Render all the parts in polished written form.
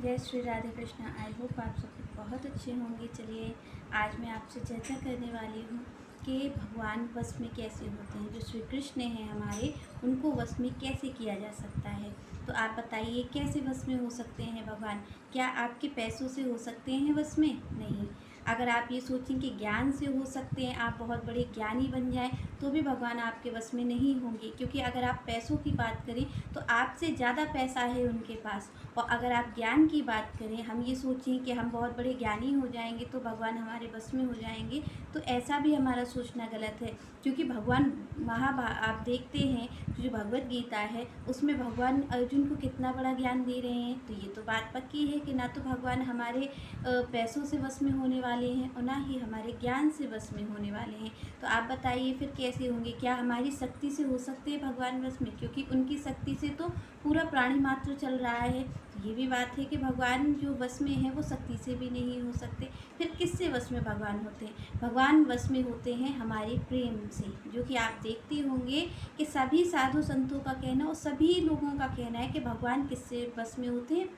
जय Shri Radhe Krishna. I hope आप सब बहुत अच्छे होंगे। चलिए आज मैं आपसे चर्चा करने वाली हूँ कि भगवान वश में कैसे होते हैं। जो श्री कृष्ण हैं हमारे, उनको वश में कैसे किया जा सकता है। तो आप बताइए कैसे वश में हो सकते हैं भगवान। क्या आपके पैसों से हो सकते हैं वश में? नहीं। अगर आप ये सोचें कि ज्ञान से हो सकते हैं, आप बहुत बड़े ज्ञानी बन जाएं, तो भी भगवान आपके वश में नहीं होंगे। क्योंकि अगर आप पैसों की बात करें तो आपसे ज़्यादा पैसा है उनके पास। और अगर आप ज्ञान की बात करें, हम ये सोचें कि हम बहुत बड़े ज्ञानी हो जाएंगे तो भगवान हमारे बस में हो जाएंगे, तो ऐसा भी हमारा सोचना गलत है। क्योंकि भगवान आप देखते हैं जो भगवत गीता है उसमें भगवान अर्जुन को कितना बड़ा ज्ञान दे रहे हैं। तो ये तो बात पक्की है कि ना तो भगवान हमारे पैसों से वश में होने वाले हैं और ना ही हमारे ज्ञान से वश में होने वाले हैं। तो आप बताइए फिर कैसे होंगे। क्या हमारी शक्ति से हो सकते हैं भगवान वश में? क्योंकि उनकी शक्ति से तो पूरा प्राणी मात्र चल रहा है। तो ये भी बात है कि भगवान जो वश में है वो शक्ति से भी नहीं हो सकते। फिर किससे वश में भगवान होते हैं? भगवान वश में होते हैं हमारे प्रेम से। जो कि आप देखते होंगे कि सभी साधु संतों का कहना और सभी लोगों का कहना है कि भगवान किससे वश में होते हैं?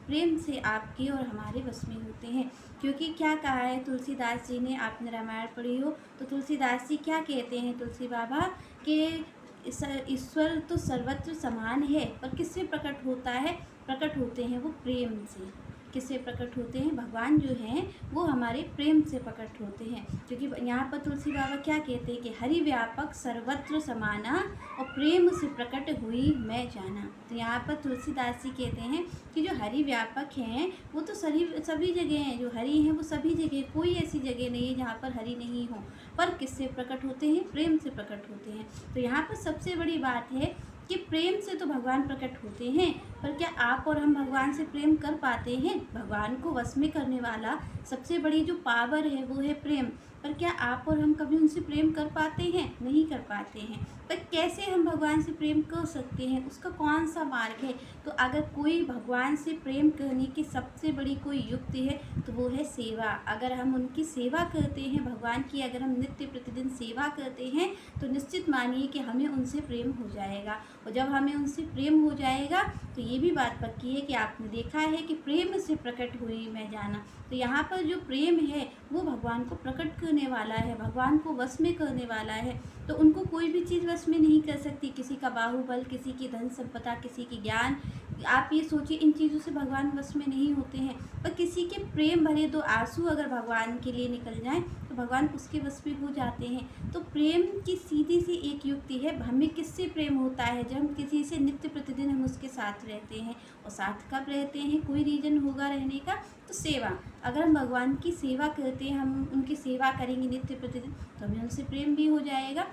प्रेम से आपके और हमारे वश में होते हैं। क्योंकि क्या कहा है तुलसीदास जी ने, आपने रामायण पढ़ी हो तो तुलसीदास जी क्या कहते हैं तुलसी बाबा कि ईश्वर तो सर्वत्र समान है, पर किससे प्रकट होता है? प्रकट होते हैं वो प्रेम से। किससे प्रकट होते हैं? भगवान जो हैं वो हमारे प्रेम से प्रकट होते हैं। क्योंकि यहाँ पर तुलसी बाबा क्या कहते हैं कि हरि व्यापक सर्वत्र समाना और प्रेम से प्रकट हुई मैं जाना। तो यहाँ पर तुलसीदास जी कहते हैं कि जो हरि व्यापक हैं वो तो सभी जगह हैं। जो हरि हैं वो सभी जगह, कोई ऐसी जगह नहीं है जहाँ पर हरि नहीं हो। पर किससे प्रकट होते हैं? प्रेम से प्रकट होते हैं। तो यहाँ पर सबसे बड़ी बात है कि प्रेम से तो भगवान प्रकट होते हैं, पर क्या आप और हम भगवान से प्रेम कर पाते हैं? भगवान को वश में करने वाला सबसे बड़ी जो पावर है वो है प्रेम। पर क्या आप और हम कभी उनसे प्रेम कर पाते हैं? नहीं कर पाते हैं। पर कैसे हम भगवान से प्रेम कर सकते हैं? उसका कौन सा मार्ग है? तो अगर कोई भगवान से प्रेम करने की सबसे बड़ी कोई युक्ति है तो वो है सेवा। अगर हम उनकी सेवा करते हैं, भगवान की अगर हम नित्य प्रतिदिन सेवा करते हैं तो निश्चित मानिए कि हमें उनसे प्रेम हो जाएगा। और जब हमें उनसे प्रेम हो जाएगा तो ये भी बात पक्की है कि आपने देखा है कि प्रेम से प्रकट हुई मैं जाना। तो यहाँ पर जो प्रेम है वो भगवान को प्रकट करने वाला है, भगवान को वश में करने वाला है। तो उनको कोई भी चीज़ वश में नहीं कर सकती। किसी का बाहुबल, किसी की धन संपदा, किसी की ज्ञान, आप ये सोचिए इन चीज़ों से भगवान वश में नहीं होते हैं। पर किसी के प्रेम भरे दो आंसू अगर भगवान के लिए निकल जाएं तो भगवान उसके वश में हो जाते हैं। तो प्रेम की सीधी सी एक युक्ति है। हमें किससे प्रेम होता है? जब हम किसी से नित्य प्रतिदिन हम उसके साथ रहते हैं। और साथ कब रहते हैं? कोई रीज़न होगा रहने का, तो सेवा। अगर हम भगवान की सेवा करते हैं, हम उनकी सेवा करेंगे नित्य प्रतिदिन, तो हमें उनसे प्रेम भी हो जाएगा।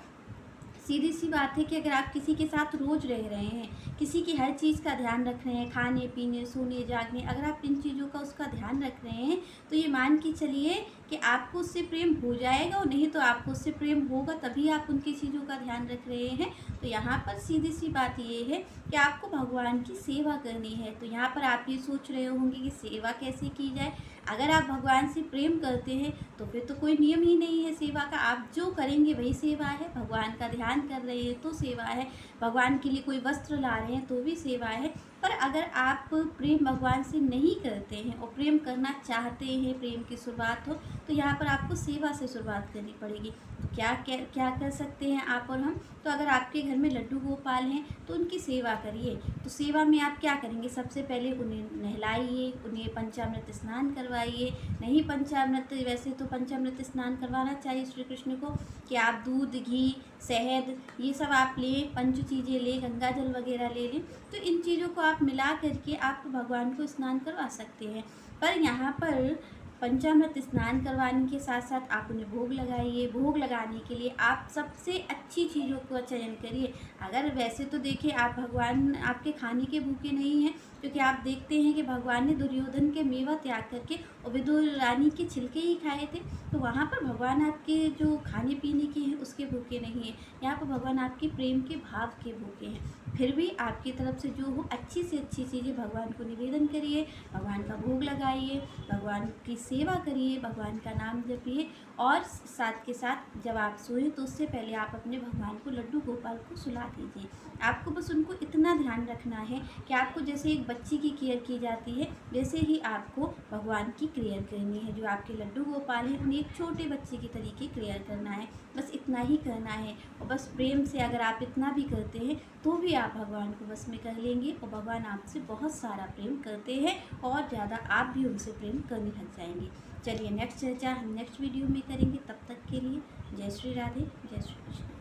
सीधी सी बात है कि अगर आप किसी के साथ रोज़ रह रहे हैं, किसी की हर चीज़ का ध्यान रख रहे हैं, खाने पीने, सोने जागने, अगर आप इन चीज़ों का उसका ध्यान रख रहे हैं तो ये मान के चलिए कि आपको उससे प्रेम हो जाएगा। और नहीं तो आपको उससे प्रेम होगा तभी आप उनकी चीज़ों का ध्यान रख रहे हैं। तो यहाँ पर सीधी सी बात ये है कि आपको भगवान की सेवा करनी है। तो यहाँ पर आप ये सोच रहे होंगे कि सेवा कैसे की जाए। अगर आप भगवान से प्रेम करते हैं तो फिर तो कोई नियम ही नहीं है सेवा का। आप जो करेंगे वही सेवा है। भगवान का ध्यान कर रहे हैं तो सेवा है, भगवान के लिए कोई वस्त्र ला रहे हैं तो भी सेवा है। पर अगर आप प्रेम भगवान से नहीं करते हैं और प्रेम करना चाहते हैं, प्रेम की शुरुआत हो, तो यहाँ पर आपको सेवा से शुरुआत करनी पड़ेगी। तो क्या कर सकते हैं आप और हम? तो अगर आपके घर में लड्डू गोपाल हैं तो उनकी सेवा करिए। तो सेवा में आप क्या करेंगे? सबसे पहले उन्हें नहलाइए, उन्हें पंचामृत स्नान करवाइए। नहीं पंचामृत, वैसे तो पंचामृत स्नान करवाना चाहिए श्री कृष्ण को, कि आप दूध, घी, शहद ये सब आप लें, पंच चीज़ें लें, गंगा जल वगैरह ले लें। तो इन चीज़ों को आप मिला करके आप भगवान को स्नान करवा सकते हैं। पर यहाँ पर पंचामृत स्नान करवाने के साथ साथ आप उन्हें भोग लगाइए। भोग लगाने के लिए आप सबसे अच्छी चीज़ों का चयन करिए। अगर वैसे तो देखिए आप भगवान आपके खाने के भूखे नहीं हैं, क्योंकि आप देखते हैं कि भगवान ने दुर्योधन के मेवा त्याग करके और विदुर रानी के छिलके ही खाए थे। तो वहाँ पर भगवान आपके जो खाने पीने के हैं उसके भूखे नहीं हैं। यहाँ पर भगवान आपके प्रेम के भाव के भूखे हैं। फिर भी आपकी तरफ से जो हो अच्छी से अच्छी चीज़ें भगवान को निवेदन करिए, भगवान का भोग लगाइए, भगवान की सेवा करिए, भगवान का नाम जपिए। और साथ के साथ जब आप सोएं तो उससे पहले आप अपने भगवान को, लड्डू गोपाल को सुला दीजिए। आपको बस उनको इतना ध्यान रखना है कि आपको जैसे एक बच्ची की केयर की जाती है, वैसे ही आपको भगवान की केयर करनी है। जो आपके लड्डू गोपाल हैं उन्हें एक छोटे बच्चे की तरीके केयर करना है, बस इतना ही करना है। और बस प्रेम से अगर आप इतना भी करते हैं तो भी आप भगवान को वश में कर लेंगे, और भगवान आपसे बहुत सारा प्रेम करते हैं और ज़्यादा आप भी उनसे प्रेम करने लग जाएंगे। चलिए नेक्स्ट चर्चा हम नेक्स्ट वीडियो में करेंगे। तब तक के लिए जय श्री राधे, जय श्री कृष्ण।